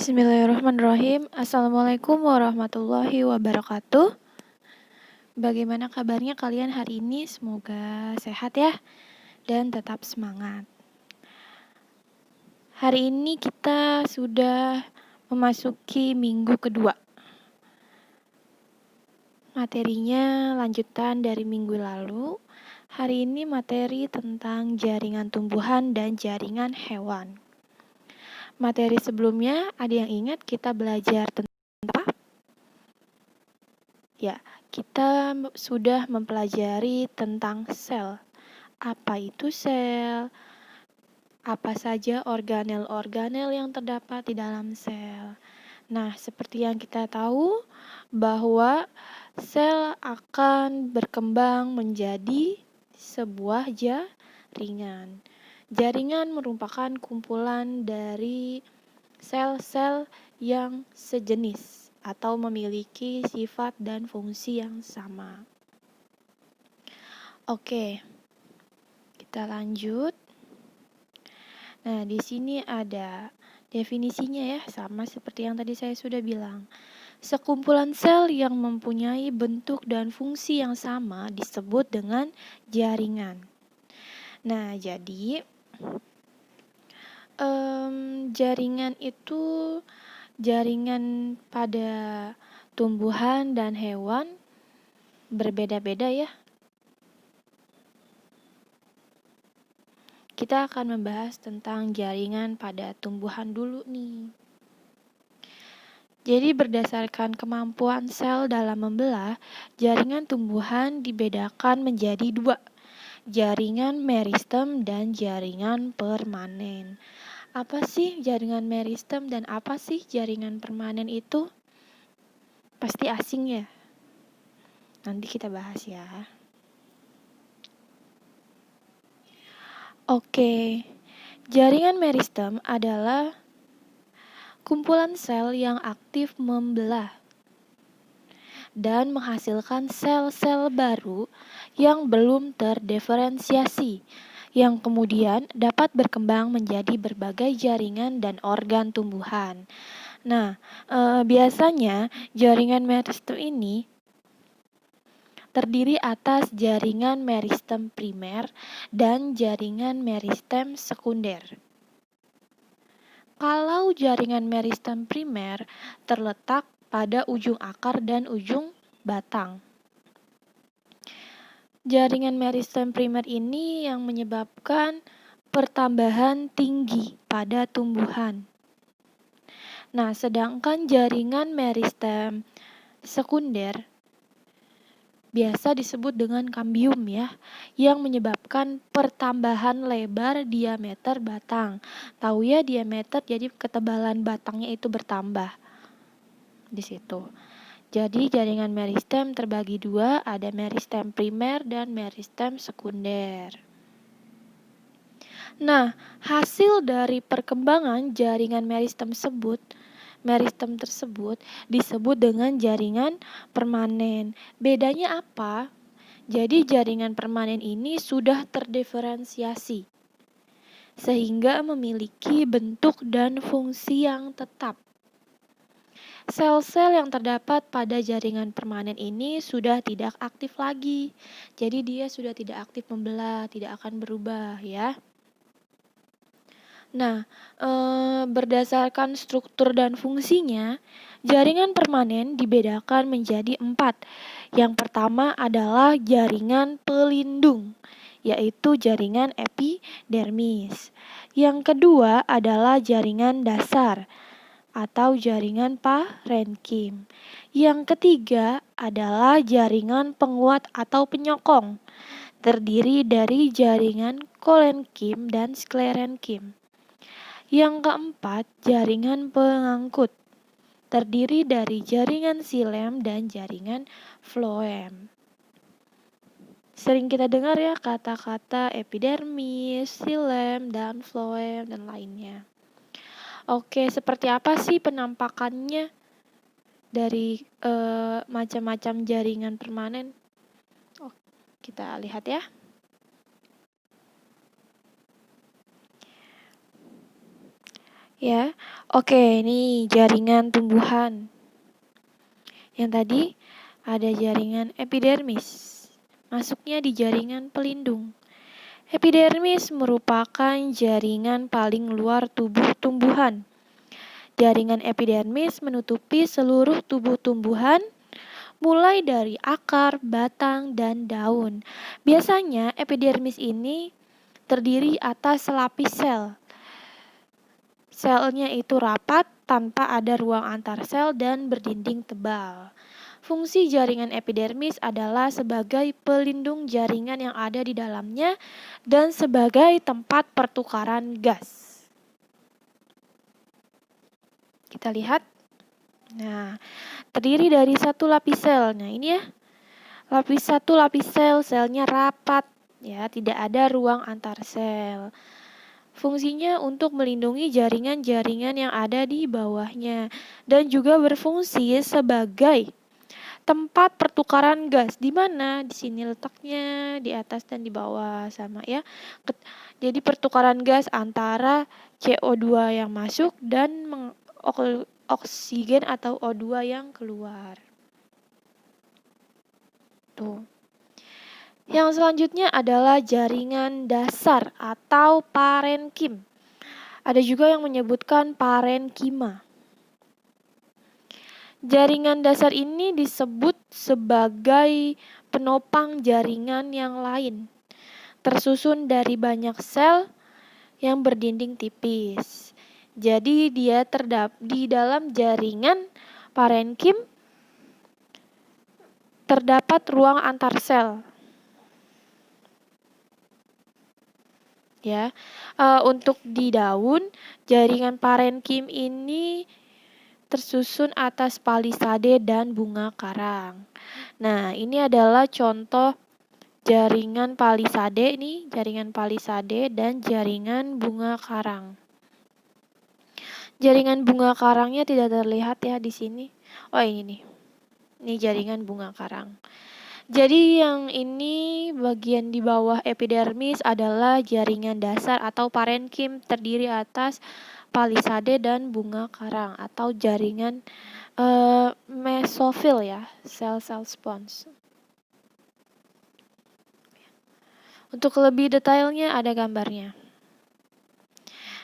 Bismillahirrahmanirrahim. Assalamualaikum warahmatullahi wabarakatuh. Bagaimana kabarnya kalian hari ini? Semoga sehat ya dan tetap semangat. Hari ini kita sudah memasuki minggu kedua. Materinya lanjutan dari minggu lalu. Hari ini materi tentang jaringan tumbuhan dan jaringan hewan. Materi sebelumnya ada yang ingat kita belajar tentang apa? Ya, kita sudah mempelajari tentang sel. Apa itu sel? Apa saja organel-organel yang terdapat di dalam sel? Nah, seperti yang kita tahu bahwa sel akan berkembang menjadi sebuah jaringan. Jaringan merupakan kumpulan dari sel-sel yang sejenis atau memiliki sifat dan fungsi yang sama. Oke, kita lanjut. Nah, di sini ada definisinya ya, sama seperti yang tadi saya sudah bilang. Sekumpulan sel yang mempunyai bentuk dan fungsi yang sama disebut dengan jaringan. Nah, jadi jaringan itu jaringan pada tumbuhan dan hewan berbeda-beda ya. Kita akan membahas tentang jaringan pada tumbuhan dulu nih. Jadi berdasarkan kemampuan sel dalam membelah, jaringan tumbuhan dibedakan menjadi dua, jaringan meristem dan jaringan permanen. Apa sih jaringan meristem dan apa sih jaringan permanen itu? Pasti asing ya? Nanti kita bahas ya. Oke, jaringan meristem adalah kumpulan sel yang aktif membelah dan menghasilkan sel-sel baru yang belum terdiferensiasi, yang kemudian dapat berkembang menjadi berbagai jaringan dan organ tumbuhan. Nah, biasanya jaringan meristem ini terdiri atas jaringan meristem primer dan jaringan meristem sekunder. Kalau jaringan meristem primer terletak pada ujung akar dan ujung batang. Jaringan meristem primer ini yang menyebabkan pertambahan tinggi pada tumbuhan. Nah, sedangkan jaringan meristem sekunder biasa disebut dengan kambium ya, yang menyebabkan pertambahan lebar diameter batang. Tahu ya diameter, jadi ketebalan batangnya itu bertambah di situ. Jadi jaringan meristem terbagi dua, ada meristem primer dan meristem sekunder. Nah, hasil dari perkembangan jaringan meristem tersebut disebut dengan jaringan permanen. Bedanya apa? Jadi jaringan permanen ini sudah terdiferensiasi sehingga memiliki bentuk dan fungsi yang tetap. Sel-sel yang terdapat pada jaringan permanen ini sudah tidak aktif lagi. Jadi dia sudah tidak aktif membelah, tidak akan berubah ya. Nah, berdasarkan struktur dan fungsinya, jaringan permanen dibedakan menjadi 4. Yang pertama adalah jaringan pelindung, yaitu jaringan epidermis. Yang kedua adalah jaringan dasar atau jaringan parenkim. Yang ketiga adalah jaringan penguat atau penyokong, terdiri dari jaringan kolenkim dan sklerenkim. Yang keempat, jaringan pengangkut, terdiri dari jaringan xilem dan jaringan floem. Sering kita dengar ya kata-kata epidermis, xilem, dan floem, dan lainnya. Oke, seperti apa sih penampakannya dari macam-macam jaringan permanen? Kita lihat ya. Ya. Oke, ini jaringan tumbuhan. Yang tadi ada jaringan epidermis. Masuknya di jaringan pelindung. Epidermis merupakan jaringan paling luar tubuh tumbuhan. Jaringan epidermis menutupi seluruh tubuh tumbuhan, mulai dari akar, batang, dan daun. Biasanya epidermis ini terdiri atas selapis sel. Selnya itu rapat, tanpa ada ruang antar sel dan berdinding tebal. Fungsi jaringan epidermis adalah sebagai pelindung jaringan yang ada di dalamnya dan sebagai tempat pertukaran gas. Kita lihat. Nah, terdiri dari satu lapis sel. Nah, ini ya. Satu lapis sel, selnya rapat, ya, tidak ada ruang antar sel. Fungsinya untuk melindungi jaringan-jaringan yang ada di bawahnya dan juga berfungsi sebagai tempat pertukaran gas. Di mana? Di sini letaknya, di atas dan di bawah sama ya. Jadi pertukaran gas antara CO2 yang masuk dan oksigen atau O2 yang keluar. Tuh. Yang selanjutnya adalah jaringan dasar atau parenkim. Ada juga yang menyebutkan parenkima. Jaringan dasar ini disebut sebagai penopang jaringan yang lain, tersusun dari banyak sel yang berdinding tipis. Jadi dia di dalam jaringan parenkim terdapat ruang antar sel. Ya, untuk di daun, jaringan parenkim ini tersusun atas palisade dan bunga karang. Nah, ini adalah contoh jaringan palisade nih, jaringan palisade dan jaringan bunga karang. Jaringan bunga karangnya tidak terlihat ya di sini. Oh, ini nih. Ini jaringan bunga karang. Jadi yang ini bagian di bawah epidermis adalah jaringan dasar atau parenkim terdiri atas palisade dan bunga karang atau jaringan mesofil ya, sel-sel spons. Untuk lebih detailnya ada gambarnya.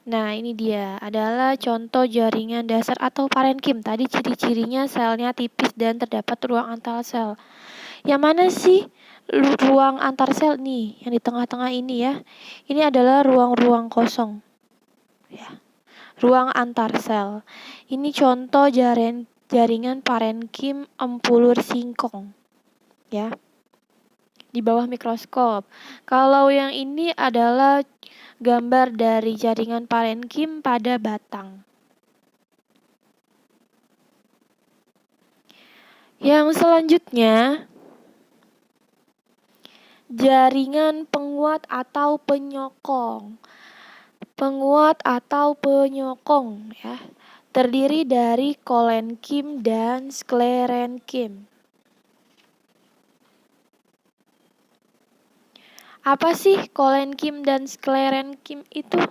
Nah, ini dia adalah contoh jaringan dasar atau parenkim. Tadi ciri-cirinya selnya tipis dan terdapat ruang antar sel. Yang mana sih ruang antar sel nih? Yang di tengah-tengah ini ya. Ini adalah ruang-ruang kosong. Ya. Ruang antar sel. Ini contoh jaringan parenkim empulur singkong. Ya. Di bawah mikroskop. Kalau yang ini adalah gambar dari jaringan parenkim pada batang. Yang selanjutnya, jaringan penguat atau penyokong. Penguat atau penyokong ya, terdiri dari kolenkim dan sklerenkim. Apa sih kolenkim dan sklerenkim itu?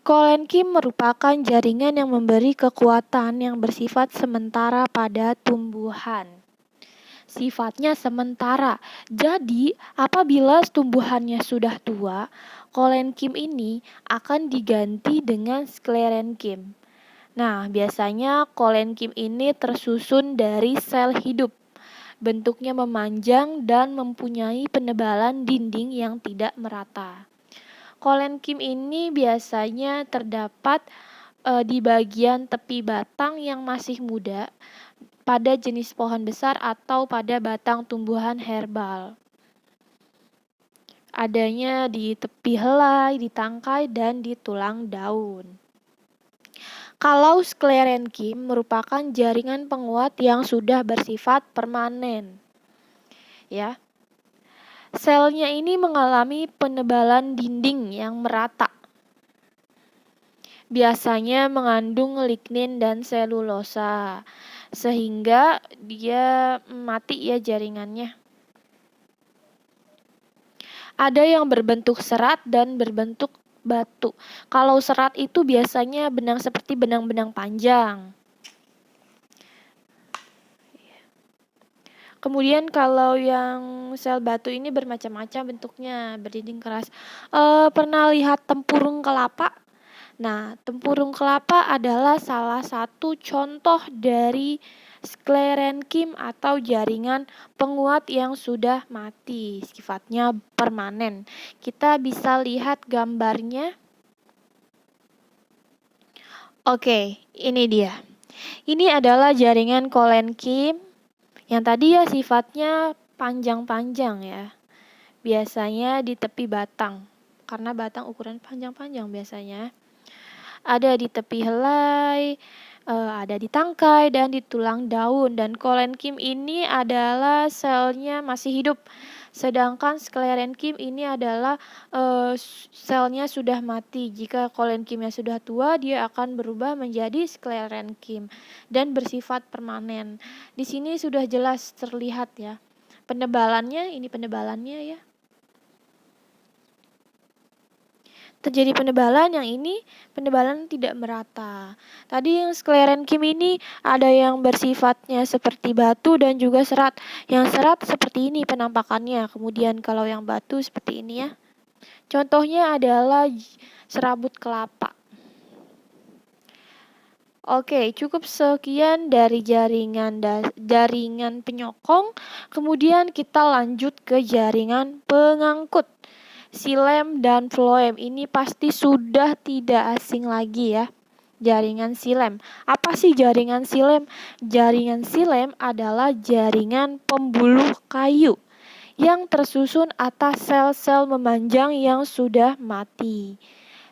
Kolenkim merupakan jaringan yang memberi kekuatan yang bersifat sementara pada tumbuhan. Sifatnya sementara. Jadi, apabila tumbuhannya sudah tua, kolenkim ini akan diganti dengan sklerenkim. Nah, biasanya kolenkim ini tersusun dari sel hidup. Bentuknya memanjang dan mempunyai penebalan dinding yang tidak merata. Kolenkim ini biasanya terdapat di bagian tepi batang yang masih muda pada jenis pohon besar atau pada batang tumbuhan herbal. Adanya di tepi helai, di tangkai, dan di tulang daun. Kalau sklerenkim merupakan jaringan penguat yang sudah bersifat permanen. Ya. Selnya ini mengalami penebalan dinding yang merata. Biasanya mengandung lignin dan selulosa, sehingga dia mati ya jaringannya. Ada yang berbentuk serat dan berbentuk batu. Kalau serat itu biasanya seperti benang-benang panjang. Kemudian kalau yang sel batu ini bermacam-macam bentuknya, berdinding keras. Pernah lihat tempurung kelapa? Nah, tempurung kelapa adalah salah satu contoh dari sklerenkim atau jaringan penguat yang sudah mati, sifatnya permanen. Kita bisa lihat gambarnya. Oke, ini dia. Ini adalah jaringan kolenkim yang tadi ya sifatnya panjang-panjang ya. Biasanya di tepi batang, karena batang ukuran panjang-panjang biasanya. Ada di tepi helai, ada di tangkai, dan di tulang daun. Dan kolenkim ini adalah selnya masih hidup. Sedangkan sklerenkim ini adalah selnya sudah mati. Jika kolenkimnya sudah tua, dia akan berubah menjadi sklerenkim dan bersifat permanen. Di sini sudah jelas terlihat ya. Penebalannya, ini penebalannya ya. Terjadi penebalan, yang ini penebalan tidak merata. Tadi yang sklerenkim ini ada yang bersifatnya seperti batu dan juga serat. Yang serat seperti ini penampakannya. Kemudian kalau yang batu seperti ini ya. Contohnya adalah serabut kelapa. Oke, cukup sekian dari jaringan penyokong. Kemudian kita lanjut ke jaringan pengangkut. Silem dan floem ini pasti sudah tidak asing lagi ya. Jaringan silem. Apa sih jaringan silem? Jaringan silem adalah jaringan pembuluh kayu yang tersusun atas sel-sel memanjang yang sudah mati.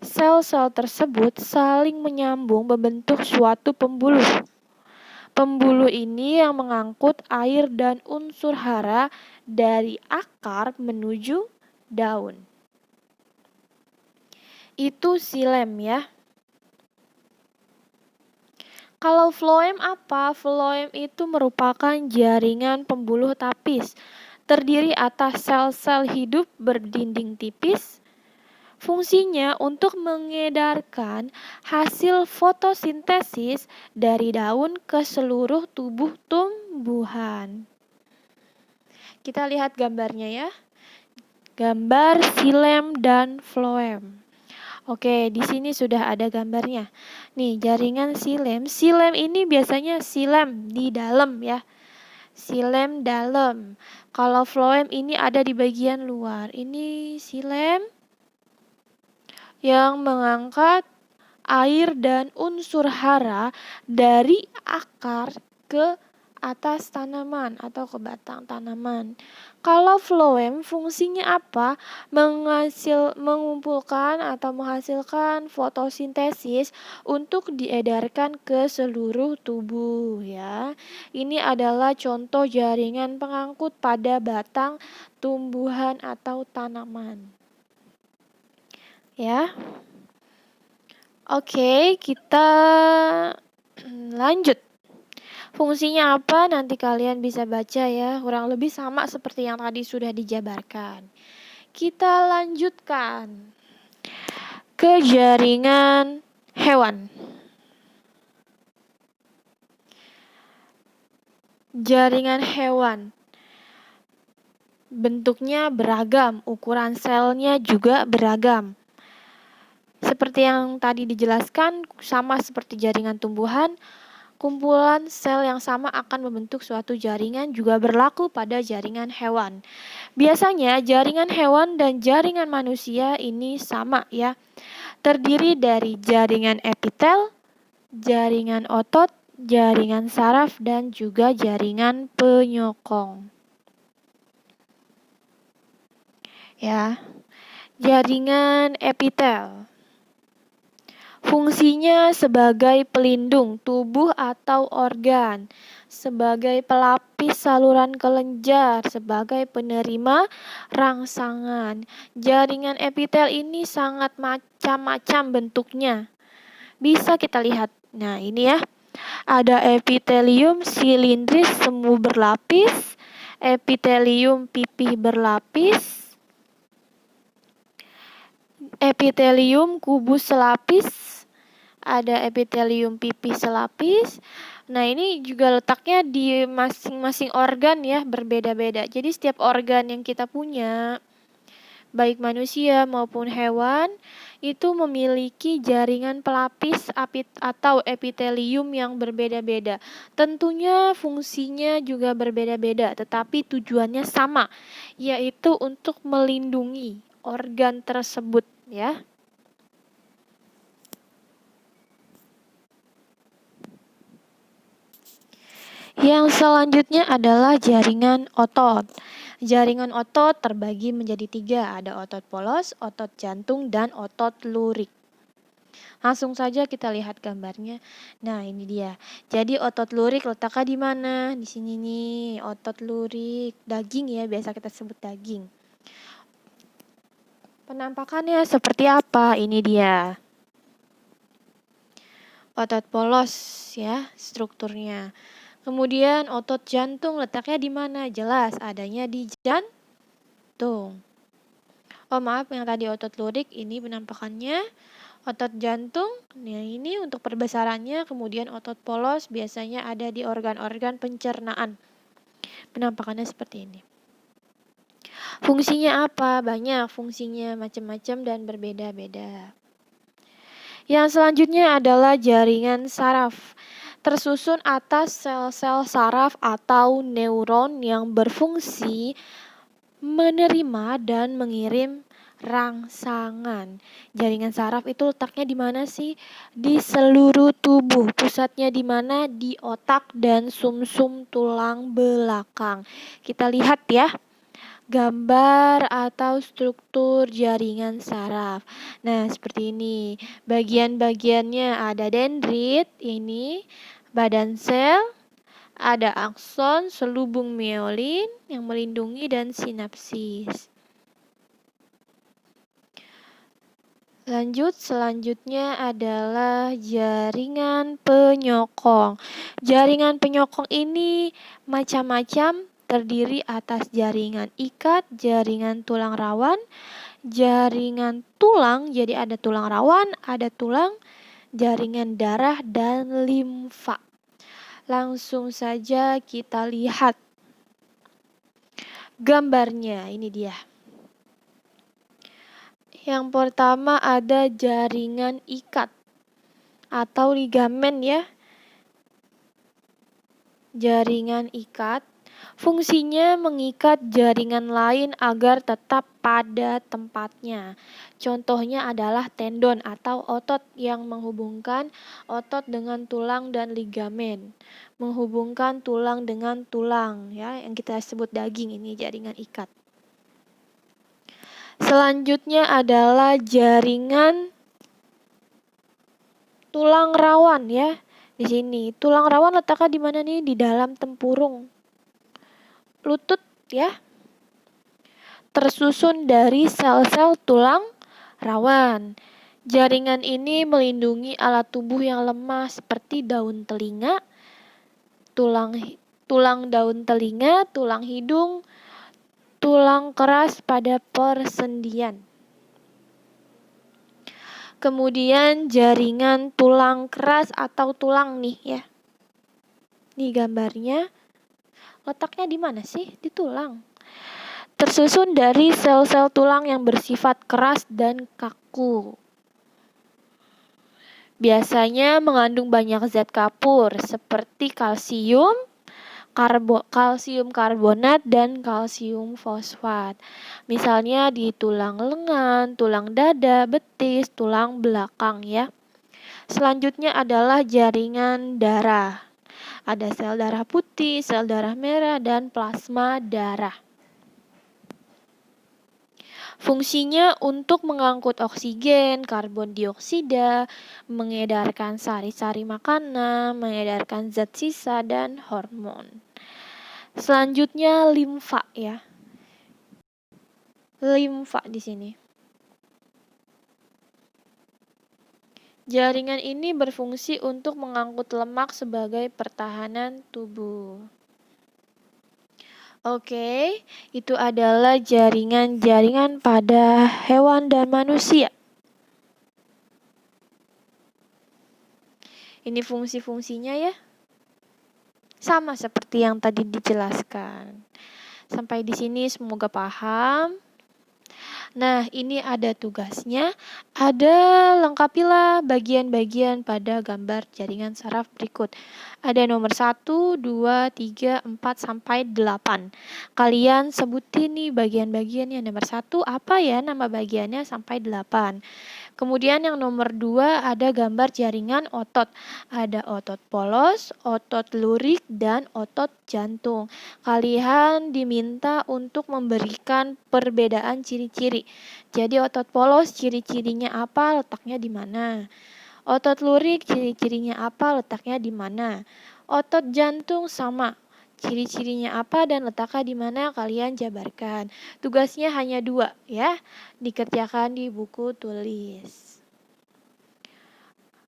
Sel-sel tersebut saling menyambung membentuk suatu pembuluh. Pembuluh ini yang mengangkut air dan unsur hara dari akar menuju daun. Itu silem ya. Kalau floem apa? Floem itu merupakan jaringan pembuluh tapis, terdiri atas sel-sel hidup berdinding tipis. Fungsinya untuk mengedarkan hasil fotosintesis dari daun ke seluruh tubuh tumbuhan. Kita lihat gambarnya ya. Gambar silem dan floem. Oke, di sini sudah ada gambarnya. Nih, jaringan silem. Silem ini biasanya silem di dalam ya. Silem dalam. Kalau floem ini ada di bagian luar. Ini silem yang mengangkat air dan unsur hara dari akar ke atas tanaman atau ke batang tanaman. Kalau floem fungsinya apa? Mengumpulkan atau menghasilkan fotosintesis untuk diedarkan ke seluruh tubuh ya. Ini adalah contoh jaringan pengangkut pada batang tumbuhan atau tanaman. Ya. Oke, kita lanjut. Fungsinya apa? Nanti kalian bisa baca ya. Kurang lebih sama seperti yang tadi sudah dijabarkan. Kita lanjutkan ke jaringan hewan. Jaringan hewan. Bentuknya beragam, ukuran selnya juga beragam. Seperti yang tadi dijelaskan, sama seperti jaringan tumbuhan, kumpulan sel yang sama akan membentuk suatu jaringan juga berlaku pada jaringan hewan. Biasanya jaringan hewan dan jaringan manusia ini sama ya. Terdiri dari jaringan epitel, jaringan otot, jaringan saraf, dan juga jaringan penyokong. Ya. Jaringan epitel. Fungsinya sebagai pelindung tubuh atau organ, sebagai pelapis saluran kelenjar, sebagai penerima rangsangan. Jaringan epitel ini sangat macam-macam bentuknya. Bisa kita lihat. Nah, ini ya. Ada epitelium silindris semu berlapis, epitelium pipih berlapis, epitelium kubus selapis, ada epitelium pipih selapis. Nah, ini juga letaknya di masing-masing organ ya, berbeda-beda. Jadi setiap organ yang kita punya, baik manusia maupun hewan, itu memiliki jaringan pelapis atau epitelium yang berbeda-beda. Tentunya fungsinya juga berbeda-beda, tetapi tujuannya sama, yaitu untuk melindungi organ tersebut ya. Yang selanjutnya adalah jaringan otot. Jaringan otot terbagi menjadi 3, ada otot polos, otot jantung, dan otot lurik. Langsung saja kita lihat gambarnya. Nah, ini dia. Jadi otot lurik letaknya di mana? Di sini nih, otot lurik, daging ya, biasa kita sebut daging. Penampakannya seperti apa? Ini dia. Otot polos ya, strukturnya. Kemudian otot jantung letaknya di mana? Jelas adanya di jantung. Oh maaf, yang tadi otot lurik ini penampakannya. Otot jantung, nah ini untuk perbesarannya. Kemudian otot polos biasanya ada di organ-organ pencernaan. Penampakannya seperti ini. Fungsinya apa? Banyak fungsinya, macam-macam dan berbeda-beda. Yang selanjutnya adalah jaringan saraf. Tersusun atas sel-sel saraf atau neuron yang berfungsi menerima dan mengirim rangsangan. Jaringan saraf itu letaknya di mana sih? Di seluruh tubuh. Pusatnya di mana? Di otak dan sumsum tulang belakang. Kita lihat ya, gambar atau struktur jaringan saraf. Nah, seperti ini. Bagian-bagiannya ada dendrit, ini badan sel, ada akson, selubung mielin yang melindungi, dan sinapsis. Selanjutnya adalah jaringan penyokong. Jaringan penyokong ini macam-macam, terdiri atas jaringan ikat, jaringan tulang rawan, jaringan tulang, jadi ada tulang rawan, ada tulang, jaringan darah, dan limfa. Langsung saja kita lihat gambarnya, ini dia. Yang pertama ada jaringan ikat atau ligamen ya. Jaringan ikat fungsinya mengikat jaringan lain agar tetap pada tempatnya. Contohnya adalah tendon atau otot yang menghubungkan otot dengan tulang, dan ligamen menghubungkan tulang dengan tulang ya, yang kita sebut daging, ini jaringan ikat. Selanjutnya adalah jaringan tulang rawan ya. Di sini tulang rawan letaknya di mana nih? Di dalam tempurung lutut ya. Tersusun dari sel-sel tulang rawan. Jaringan ini melindungi alat tubuh yang lemah seperti daun telinga, tulang daun telinga, tulang hidung, tulang keras pada persendian. Kemudian jaringan tulang keras atau tulang nih ya. Di gambarnya letaknya di mana sih? Di tulang. Tersusun dari sel-sel tulang yang bersifat keras dan kaku. Biasanya mengandung banyak zat kapur seperti kalsium, kalsium karbonat, dan kalsium fosfat. Misalnya di tulang lengan, tulang dada, betis, tulang belakang ya. Selanjutnya adalah jaringan darah. Ada sel darah putih, sel darah merah, dan plasma darah. Fungsinya untuk mengangkut oksigen, karbon dioksida, mengedarkan sari-sari makanan, mengedarkan zat sisa, dan hormon. Selanjutnya limfa ya. Limfa di sini. Jaringan ini berfungsi untuk mengangkut lemak sebagai pertahanan tubuh. Oke, itu adalah jaringan-jaringan pada hewan dan manusia. Ini fungsi-fungsinya ya. Sama seperti yang tadi dijelaskan. Sampai di sini semoga paham. Nah, ini ada tugasnya. Lengkapilah bagian-bagian pada gambar jaringan saraf berikut. Ada nomor 1, 2, 3, 4, sampai 8. Kalian sebutin nih bagian-bagiannya. Nomor 1 apa ya nama bagiannya sampai 8. Kemudian yang nomor 2 ada gambar jaringan otot. Ada otot polos, otot lurik, dan otot jantung. Kalian diminta untuk memberikan perbedaan ciri-ciri. Jadi otot polos ciri-cirinya apa, letaknya di mana? Otot lurik ciri-cirinya apa, letaknya di mana? Otot jantung sama. Ciri-cirinya apa dan letaknya di mana kalian jabarkan. Tugasnya hanya 2 ya. Dikerjakan di buku tulis.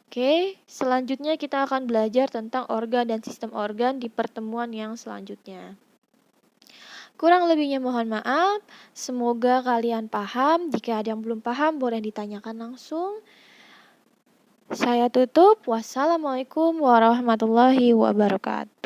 Oke, selanjutnya kita akan belajar tentang organ dan sistem organ di pertemuan yang selanjutnya. Kurang lebihnya mohon maaf. Semoga kalian paham. Jika ada yang belum paham boleh ditanyakan langsung. Saya tutup. Wassalamualaikum warahmatullahi wabarakatuh.